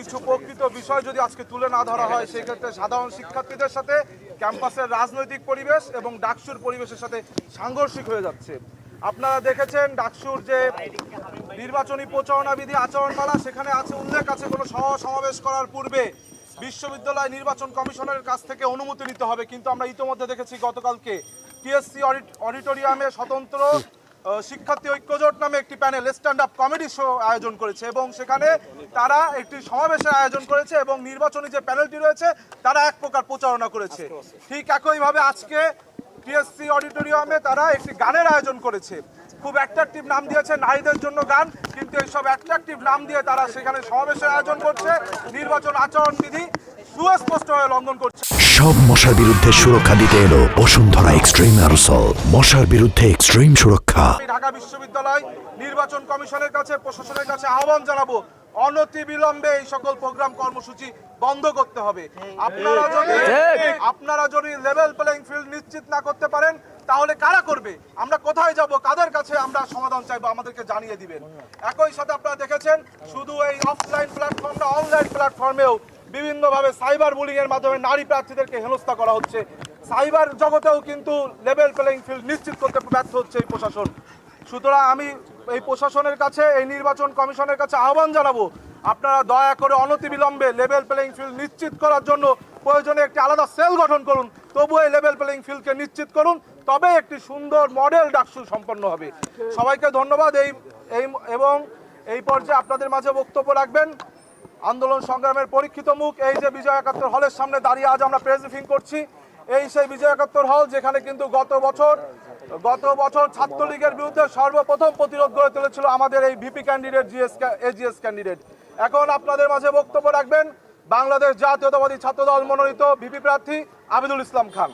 কিছু প্রকৃত বিষয় যদি আজকে তুলে না ধরা হয়, সেক্ষেত্রে সাধারণ শিক্ষার্থীদের সাথে ক্যাম্পাসের রাজনৈতিক পরিবেশ এবং ডাকসুর পরিবেশের সাথে সাংঘর্ষিক হয়ে যাচ্ছে। আপনারা দেখেছেন ডাকসুর যে নির্বাচনী প্রচারণা বিধি আচরণমালা, সেখানে আছে উল্লেখ আছে কোনো সমাবেশ করার পূর্বে বিশ্ববিদ্যালয় নির্বাচন কমিশনের কাছ থেকে অনুমতি নিতে হবে। কিন্তু আমরা ইতোমধ্যে দেখেছি গতকালকে টিএসসি অডিটোরিয়ামে স্বতন্ত্র শিক্ষার্থী ঐক্যজোট নামে একটি panel stand up comedy show আয়োজন করেছে এবং সেখানে তারা একটি সমাবেশের আয়োজন করেছে এবং নির্বাচনী যে প্যানেলটি রয়েছে তারা এক প্রকার প্রচারণা করেছে। ঠিক একইভাবে আজকে টিএসসি অডিটোরিয়ামে তারা একটি গানের আয়োজন করেছে, খুব অ্যাট্রাকটিভ নাম দিয়েছে নারীদের জন্য গান, কিন্তু এইসব অ্যাট্রাকটিভ নাম দিয়ে তারা সেখানে সমাবেশের আয়োজন করছে, নির্বাচন আচরণ বিধি সুস্পষ্টভাবে লঙ্ঘন করছে। সব মশার বিরুদ্ধে সুরক্ষা দিতে এলো বসুন্ধরা এক্সট্রিম অ্যারোসল, মশার বিরুদ্ধে এক্সট্রিম সুরক্ষা। ঢাকা বিশ্ববিদ্যালয় নির্বাচন কমিশনের কাছে, প্রশাসনের কাছে আহ্বান জানাবো, অনতিবিলম্বে এই সকল প্রোগ্রাম কর্মসূচি বন্ধ করতে হবে। আপনারা যদি লেভেল প্লেইং ফিল্ড নিশ্চিত না করতে পারেন তাহলে কারা করবে? আমরা কোথায় যাব? কাদের কাছে আমরা সমাধান চাইবো? আমাদেরকে জানিয়ে দিবেন। একই সাথে আপনারা দেখেছেন শুধু এই অফলাইন প্ল্যাটফর্ম না, অনলাইন প্ল্যাটফর্মেও বিভিন্নভাবে সাইবার বুলিং এর মাধ্যমে নারী প্রার্থীদেরকে হেনস্থা করা হচ্ছে। সাইবার জগতেও কিন্তু লেভেল প্লেইং ফিল্ড নিশ্চিত করতে ব্যর্থ হচ্ছে এই প্রশাসন। সুতরাং আমি এই প্রশাসনের কাছে, এই নির্বাচন কমিশনের কাছে আহ্বান জানাবো, আপনারা দয়া করে অনতিবিলম্বে লেভেল প্লেইং ফিল্ড নিশ্চিত করার জন্য প্রয়োজনে একটি আলাদা সেল গঠন করুন, তবু এই লেভেল প্লেইং ফিল্ডকে নিশ্চিত করুন, তবে একটি সুন্দর মডেল ডাকসু সম্পন্ন হবে। সবাইকে ধন্যবাদ। এবং এই পর্যায়ে আপনাদের মাঝে বক্তব্য রাখবেন আন্দোলন সংগ্রামের পরীক্ষিত মুখ, এই যে বিজয় একাত্তর হলের সামনে দাঁড়িয়ে আজ আমরা প্রেস ব্রিফিং করছি, এই সেই বিজয় একাত্তর হল যেখানে কিন্তু গত বছর ছাত্রলীগের বিরুদ্ধে সর্বপ্রথম প্রতিরোধ গড়ে তুলেছিল আমাদের এই ভিপি ক্যান্ডিডেট, এজিএস ক্যান্ডিডেট। এখন আপনাদের মাঝে বক্তব্য রাখবেন বাংলাদেশ জাতীয়তাবাদী ছাত্রদল মনোনীত ভিপি প্রার্থী আবিদুল ইসলাম খান।